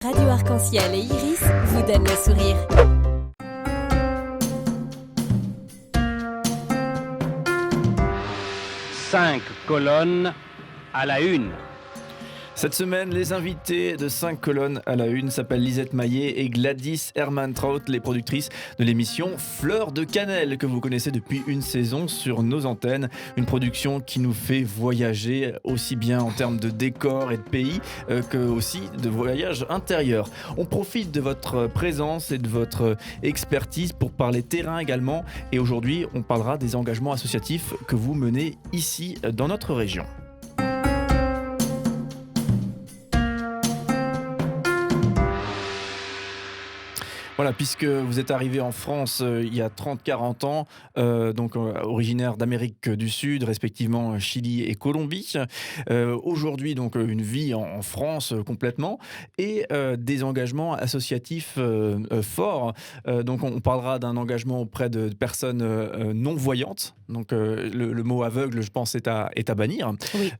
Radio Arc-en-Ciel et Iris vous donnent le sourire. Cinq colonnes à la une. Cette semaine, les invités de 5 colonnes à la une s'appellent Lisette Maillet et Gladys Hermantraut, les productrices de l'émission Fleurs de Cannelle, que vous connaissez depuis une saison sur nos antennes. Une production qui nous fait voyager aussi bien en termes de décors et de pays que aussi de voyages intérieurs. On profite de votre présence et de votre expertise pour parler terrain également. Et aujourd'hui, on parlera des engagements associatifs que vous menez ici dans notre région. Voilà, puisque vous êtes arrivé en France il y a 30-40 ans, originaire d'Amérique du Sud, respectivement Chili et Colombie. Aujourd'hui, donc, une vie en France complètement et des engagements associatifs forts. Donc, on parlera d'un engagement auprès de personnes non-voyantes. Donc, le mot aveugle, je pense, est à bannir. Oui.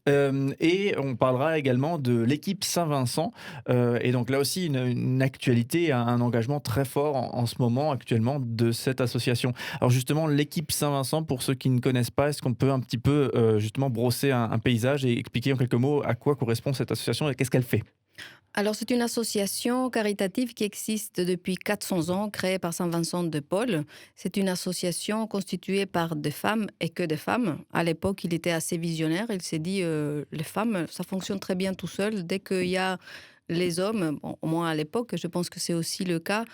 Et on parlera également de l'équipe Saint-Vincent. Et donc, là aussi, une actualité, un engagement très fort en ce moment actuellement de cette association. Alors justement, l'équipe Saint-Vincent, pour ceux qui ne connaissent pas, est-ce qu'on peut un petit peu justement brosser un paysage et expliquer en quelques mots à quoi correspond cette association et qu'est-ce qu'elle fait ? Alors, c'est une association caritative qui existe depuis 400 ans, créée par Saint-Vincent de Paul. C'est une association constituée par des femmes et que des femmes. À l'époque, il était assez visionnaire. Il s'est dit, les femmes, ça fonctionne très bien tout seul. Dès qu'il y a les hommes, bon, au moins à l'époque, je pense que c'est aussi le cas,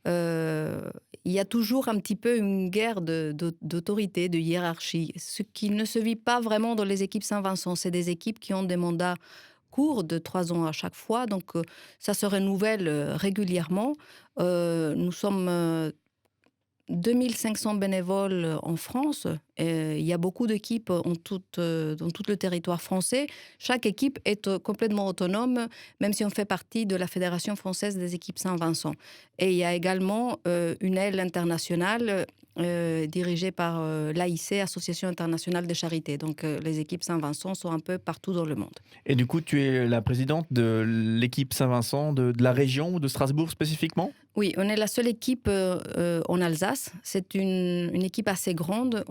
il y a toujours un petit peu une guerre d'autorité, de hiérarchie. Ce qui ne se vit pas vraiment dans les équipes Saint-Vincent. C'est des équipes qui ont des mandats court de 3 ans à chaque fois, donc ça se renouvelle régulièrement. Nous sommes 2500 bénévoles en France. Il y a beaucoup d'équipes dans tout le territoire français. Chaque équipe est complètement autonome, même si on fait partie de la Fédération française des équipes Saint-Vincent. Et il y a également une aile internationale dirigée par l'AIC, Association internationale de charité. Donc les équipes Saint-Vincent sont un peu partout dans le monde. Et du coup, tu es la présidente de l'équipe Saint-Vincent de la région ou de Strasbourg spécifiquement ? Oui, on est la seule équipe en Alsace. C'est une équipe assez grande,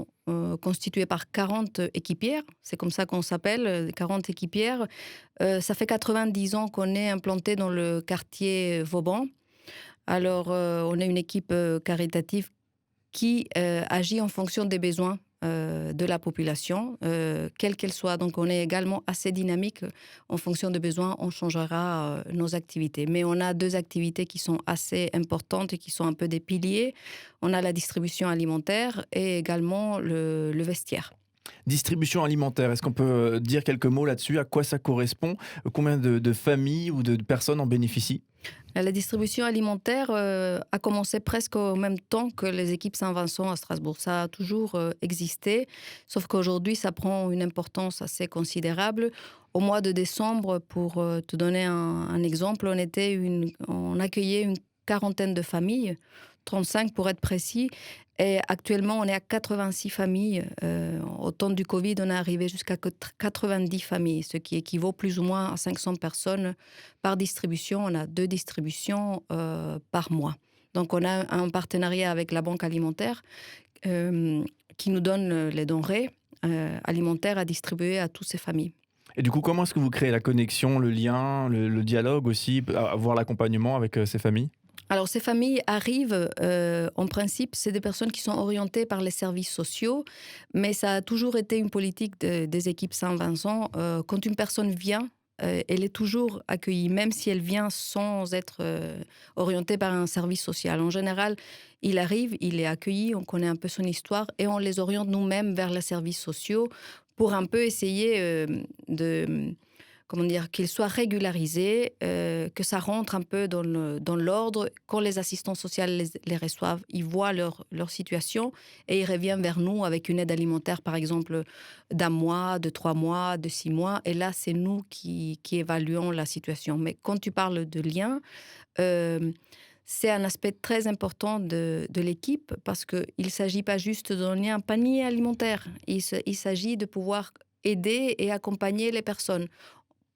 constituée par 40 équipières. C'est comme ça qu'on s'appelle, 40 équipières. Ça fait 90 ans qu'on est implanté dans le quartier Vauban. Alors, on est une équipe caritative qui agit en fonction des besoins de la population, quelle qu'elle soit. Donc, on est également assez dynamique. En fonction des besoins, on changera nos activités. Mais on a 2 activités qui sont assez importantes et qui sont un peu des piliers. On a la distribution alimentaire et également le vestiaire. Distribution alimentaire, est-ce qu'on peut dire quelques mots là-dessus ? À quoi ça correspond ? Combien de familles ou de personnes en bénéficient ? La distribution alimentaire a commencé presque au même temps que les équipes Saint-Vincent à Strasbourg. Ça a toujours existé, sauf qu'aujourd'hui, ça prend une importance assez considérable. Au mois de décembre, pour te donner un exemple, on accueillait une quarantaine de familles, 35 pour être précis, et actuellement, on est à 86 familles. Au temps du Covid, on est arrivé jusqu'à 90 familles, ce qui équivaut plus ou moins à 500 personnes par distribution. On a 2 distributions par mois. Donc, on a un partenariat avec la Banque alimentaire qui nous donne les denrées alimentaires à distribuer à toutes ces familles. Et du coup, comment est-ce que vous créez la connexion, le lien, le dialogue aussi, avoir l'accompagnement avec ces familles ? Alors, ces familles arrivent, en principe, c'est des personnes qui sont orientées par les services sociaux, mais ça a toujours été une politique des équipes Saint-Vincent. Quand une personne vient, elle est toujours accueillie, même si elle vient sans être orientée par un service social. En général, il arrive, il est accueilli, on connaît un peu son histoire et on les oriente nous-mêmes vers les services sociaux pour un peu essayer qu'ils soient régularisés, que ça rentre un peu dans l'ordre. Quand les assistants sociaux les reçoivent, ils voient leur situation et ils reviennent vers nous avec une aide alimentaire, par exemple, d'1 mois, de 3 mois, de 6 mois. Et là, c'est nous qui évaluons la situation. Mais quand tu parles de lien, c'est un aspect très important de l'équipe parce qu'il ne s'agit pas juste de donner un panier alimentaire. Il s'agit de pouvoir aider et accompagner les personnes.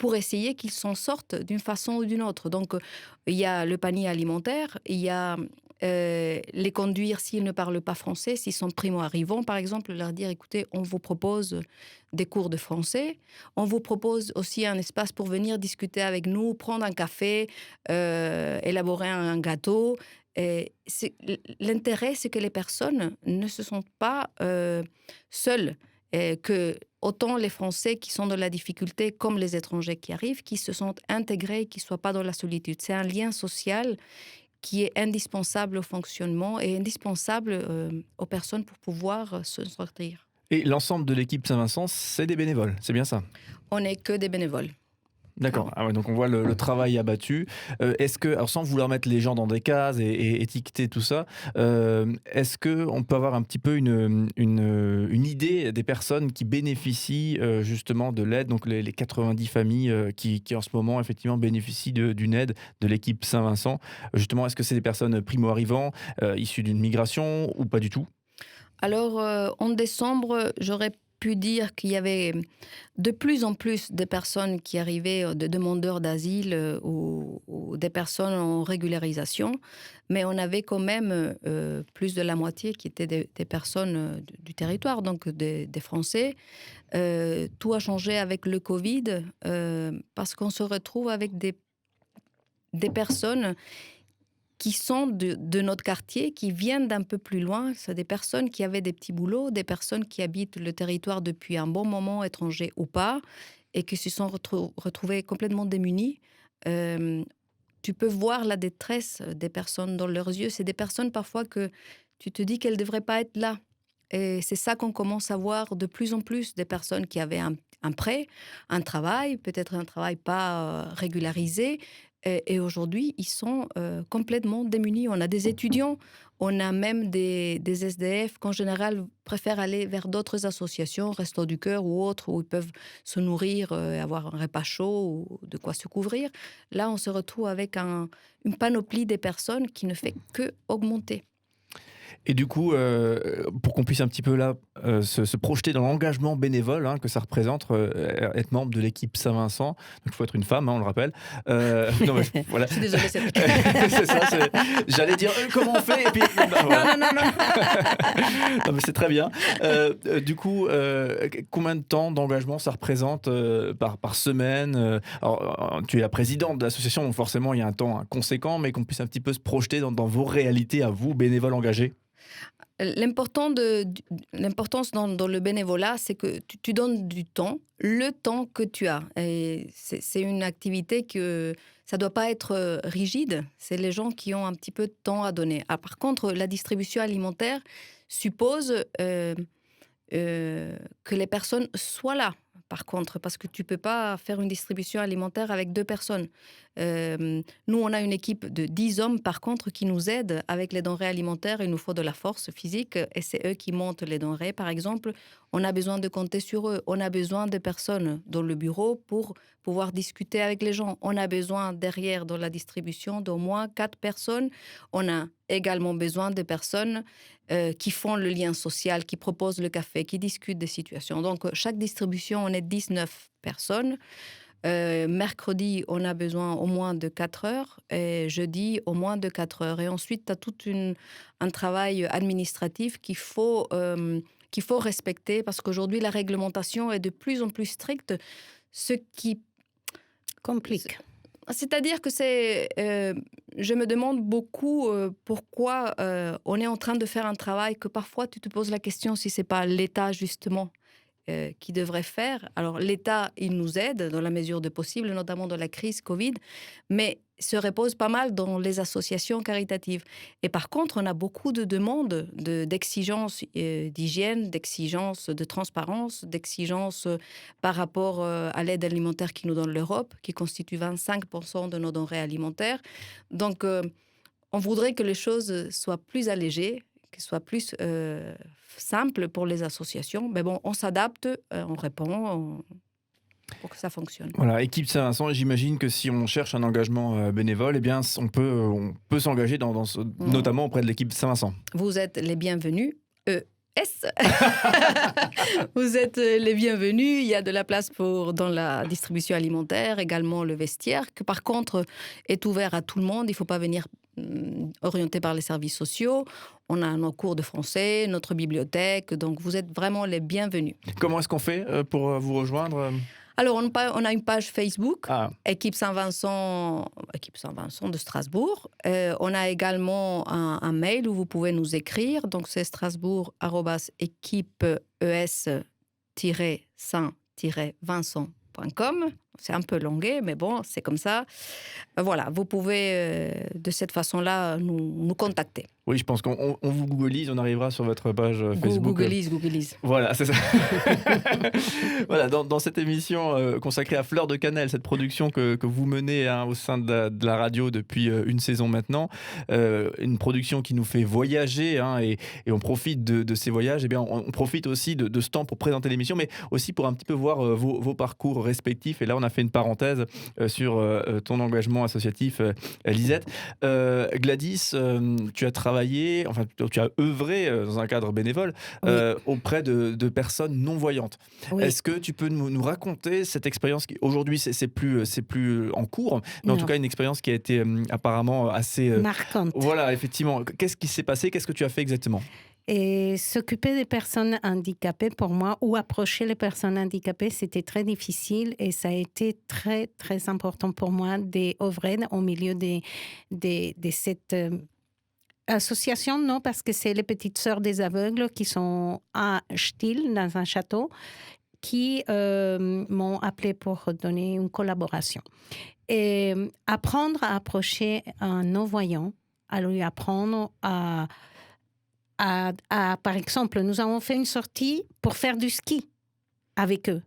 pour essayer qu'ils s'en sortent d'une façon ou d'une autre. Donc, il y a le panier alimentaire, il y a les conduire s'ils ne parlent pas français, s'ils sont primo-arrivants, par exemple, leur dire, écoutez, on vous propose des cours de français, on vous propose aussi un espace pour venir discuter avec nous, prendre un café, élaborer un gâteau. L'intérêt, c'est que les personnes ne se sentent pas seules, que autant les Français qui sont dans la difficulté comme les étrangers qui arrivent, qui se sentent intégrés, qui ne soient pas dans la solitude. C'est un lien social qui est indispensable au fonctionnement et indispensable aux personnes pour pouvoir se sortir. Et l'ensemble de l'équipe Saint-Vincent, c'est des bénévoles, c'est bien ça? On n'est que des bénévoles. D'accord, donc on voit le travail abattu. Est-ce que, alors sans vouloir mettre les gens dans des cases et étiqueter tout ça, est-ce qu'on peut avoir un petit peu une idée des personnes qui bénéficient justement de l'aide, donc les 90 familles qui en ce moment effectivement bénéficient d'une aide de l'équipe Saint-Vincent? Justement, est-ce que c'est des personnes primo-arrivants, issues d'une migration ou pas du tout? Alors, en décembre, j'aurais pu dire qu'il y avait de plus en plus de personnes qui arrivaient, de demandeurs d'asile ou des personnes en régularisation, mais on avait quand même plus de la moitié qui étaient des personnes du territoire, donc des Français. Tout a changé avec le Covid parce qu'on se retrouve avec des personnes qui sont de notre quartier, qui viennent d'un peu plus loin. C'est des personnes qui avaient des petits boulots, des personnes qui habitent le territoire depuis un bon moment, étrangers ou pas, et qui se sont retrouvées complètement démunies. Tu peux voir la détresse des personnes dans leurs yeux. C'est des personnes parfois que tu te dis qu'elles ne devraient pas être là. Et c'est ça qu'on commence à voir de plus en plus, des personnes qui avaient un prêt, un travail, peut-être un travail pas régularisé. Et aujourd'hui, ils sont complètement démunis. On a des étudiants, on a même des SDF qui, en général, préfèrent aller vers d'autres associations, Restos du Cœur ou autres, où ils peuvent se nourrir, avoir un repas chaud ou de quoi se couvrir. Là, on se retrouve avec une panoplie des personnes qui ne fait que augmenter. Et du coup, pour qu'on puisse un petit peu là se projeter dans l'engagement bénévole que ça représente, être membre de l'équipe Saint-Vincent, donc il faut être une femme, on le rappelle. Non, mais, voilà. Je suis désolée, c'est vrai. C'est ça, j'allais dire comment on fait, et puis... voilà. Non. Non, mais c'est très bien. Du coup, combien de temps d'engagement ça représente par semaine? Alors, tu es la présidente de l'association, donc forcément il y a un temps conséquent, mais qu'on puisse un petit peu se projeter dans vos réalités à vous, bénévoles engagés. L'importance dans le bénévolat, c'est que tu donnes du temps, le temps que tu as. Et c'est une activité que ça ne doit pas être rigide. C'est les gens qui ont un petit peu de temps à donner. Ah, par contre, la distribution alimentaire suppose que les personnes soient là. Par contre, parce que tu ne peux pas faire une distribution alimentaire avec 2 personnes. Nous, on a une équipe de 10 hommes, par contre, qui nous aident avec les denrées alimentaires. Il nous faut de la force physique et c'est eux qui montent les denrées, par exemple. On a besoin de compter sur eux. On a besoin de personnes dans le bureau pour pouvoir discuter avec les gens. On a besoin derrière, dans la distribution, d'au moins 4 personnes. On a également besoin de personnes qui font le lien social, qui proposent le café, qui discutent des situations. Donc, chaque distribution, on est 19 personnes. Mercredi, on a besoin au moins de 4 heures et jeudi, au moins de 4 heures. Et ensuite, tu as tout un travail administratif qu'il faut respecter parce qu'aujourd'hui, la réglementation est de plus en plus stricte, ce qui complique. C'est-à-dire que je me demande beaucoup pourquoi on est en train de faire un travail que parfois tu te poses la question si ce n'est pas l'État justement qui devrait faire. Alors l'État, il nous aide dans la mesure de possible, notamment dans la crise Covid, mais se repose pas mal dans les associations caritatives. Et par contre, on a beaucoup de demandes d'exigences d'hygiène, d'exigences de transparence, d'exigences par rapport à l'aide alimentaire qui nous donne l'Europe, qui constitue 25% de nos denrées alimentaires. Donc, on voudrait que les choses soient plus allégées, qu'elles soient plus simples pour les associations. Mais bon, on s'adapte, on répond... pour que ça fonctionne. Voilà, équipe Saint-Vincent, j'imagine que si on cherche un engagement bénévole, eh bien, on peut s'engager notamment auprès de l'équipe Saint-Vincent. Vous êtes les bienvenus. S. Vous êtes les bienvenus. Il y a de la place dans la distribution alimentaire, également le vestiaire, que par contre est ouvert à tout le monde. Il ne faut pas venir orienté par les services sociaux. On a nos cours de français, notre bibliothèque, donc vous êtes vraiment les bienvenus. Comment est-ce qu'on fait pour vous rejoindre ? Alors, on a une page Facebook, Équipe Saint-Vincent de Strasbourg. On a également un mail où vous pouvez nous écrire. Donc, c'est strasbourg@équipe-es-saint-vincent.com. C'est un peu longué, mais bon, c'est comme ça. Voilà, vous pouvez de cette façon-là nous contacter. Oui, je pense qu'on vous googleise, on arrivera sur votre page Facebook. Googleise. Voilà, c'est ça. Voilà, dans cette émission consacrée à Fleur de Cannelle, cette production que vous menez au sein de la radio depuis une saison maintenant, une production qui nous fait voyager et on profite de ces voyages. Eh bien, on profite aussi de ce temps pour présenter l'émission, mais aussi pour un petit peu voir vos parcours respectifs. Et là, on a fait une parenthèse sur ton engagement associatif, Lisette. Gladys, tu as travaillé, tu as œuvré dans un cadre bénévole auprès de personnes non-voyantes. Oui. Est-ce que tu peux nous raconter cette expérience qui, aujourd'hui, c'est plus en cours, mais en tout cas une expérience qui a été apparemment assez... marquante. Voilà, effectivement. Qu'est-ce qui s'est passé ? Qu'est-ce que tu as fait exactement ? Et s'occuper des personnes handicapées, pour moi, ou approcher les personnes handicapées, c'était très difficile et ça a été très, très important pour moi d'œuvrer au milieu de cette association, non, parce que c'est les petites sœurs des aveugles qui sont à Still, dans un château, qui m'ont appelé pour donner une collaboration. Et apprendre à approcher un non-voyant, à lui apprendre par exemple, nous avons fait une sortie pour faire du ski avec eux,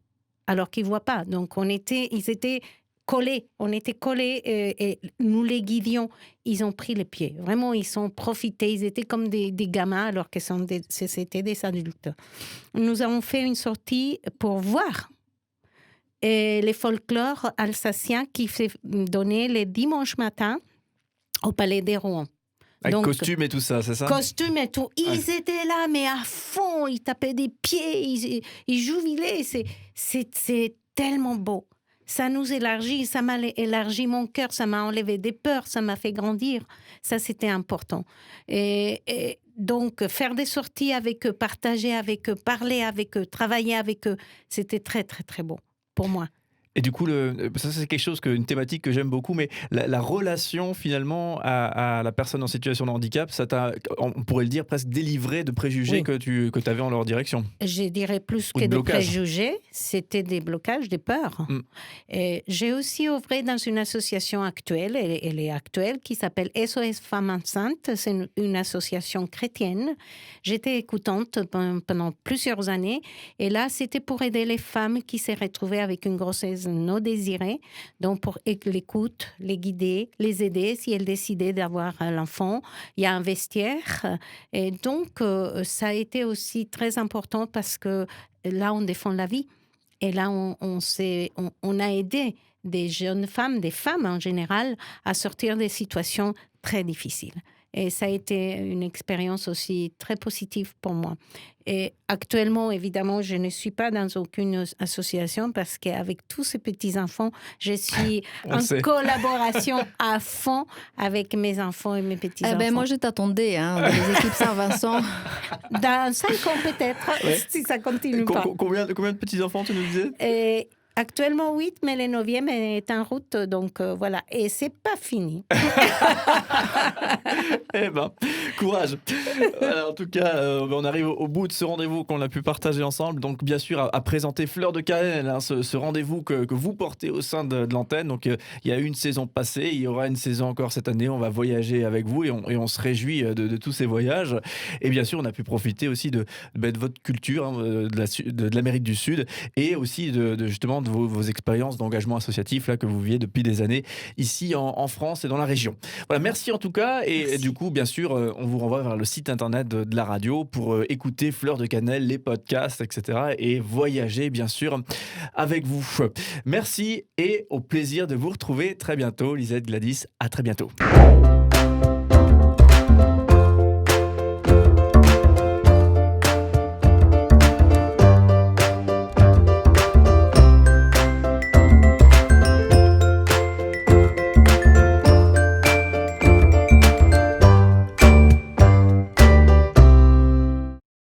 alors qu'ils ne voient pas. Donc, ils étaient collés. On était collés et nous les guidions. Ils ont pris les pieds. Vraiment, ils ont profité. Ils étaient comme des gamins alors que c'était des adultes. Nous avons fait une sortie pour voir les folklores alsaciens qui se donnaient les dimanches matins au Palais des Rouen. Avec costume et tout ça, c'est ça ? Costume et tout. Ils étaient là, mais à fond. Ils tapaient des pieds, ils jubilaient. C'est tellement beau. Ça nous élargit, ça m'a élargi mon cœur, ça m'a enlevé des peurs, ça m'a fait grandir. Ça, c'était important. Et donc, faire des sorties avec eux, partager avec eux, parler avec eux, travailler avec eux, c'était très, très, très beau pour moi. Et du coup, ça c'est quelque chose, une thématique que j'aime beaucoup, mais la relation finalement à la personne en situation de handicap, ça t'a, on pourrait le dire, presque délivré de préjugés que tu avais en leur direction. Je dirais plus que des préjugés, c'était des blocages, des peurs. Et j'ai aussi œuvré dans une association actuelle, elle est actuelle, qui s'appelle SOS Femmes Enceintes. C'est une association chrétienne. J'étais écoutante pendant plusieurs années. Et là, c'était pour aider les femmes qui s'est retrouvées avec une grossesse non désirée, donc pour l'écoute, les guider, les aider si elles décidaient d'avoir l'enfant. Il y a un vestiaire et donc ça a été aussi très important parce que là on défend la vie et là on a aidé des jeunes femmes, des femmes en général, à sortir des situations très difficiles. Et ça a été une expérience aussi très positive pour moi. Et actuellement, évidemment, je ne suis pas dans aucune association parce qu'avec tous ces petits-enfants, je suis en collaboration à fond avec mes enfants et mes petits-enfants. Moi, je t'attendais dans les équipes Saint-Vincent. Dans 5 ans peut-être, si ça continue pas. Combien de petits-enfants, tu nous disais ? Actuellement 8, mais le 9e est en route, donc voilà. Et c'est pas fini. Eh ben, courage. Voilà, en tout cas, on arrive au bout de ce rendez-vous qu'on a pu partager ensemble. Donc, bien sûr, à présenter Fleur de Cannelle, ce rendez-vous que vous portez au sein de l'antenne. Donc, il y a eu une saison passée, il y aura une saison encore cette année. On va voyager avec vous et on se réjouit de tous ces voyages. Et bien sûr, on a pu profiter aussi de votre culture, de l'Amérique du Sud et aussi justement de vos expériences d'engagement associatif là, que vous viviez depuis des années ici en France et dans la région. Voilà, merci en tout cas. Et du coup, bien sûr, on vous renvoie vers le site internet de la radio pour écouter Fleur de Cannelle, les podcasts, etc. et voyager, bien sûr, avec vous. Merci et au plaisir de vous retrouver très bientôt. Lisette, Gladys, à très bientôt.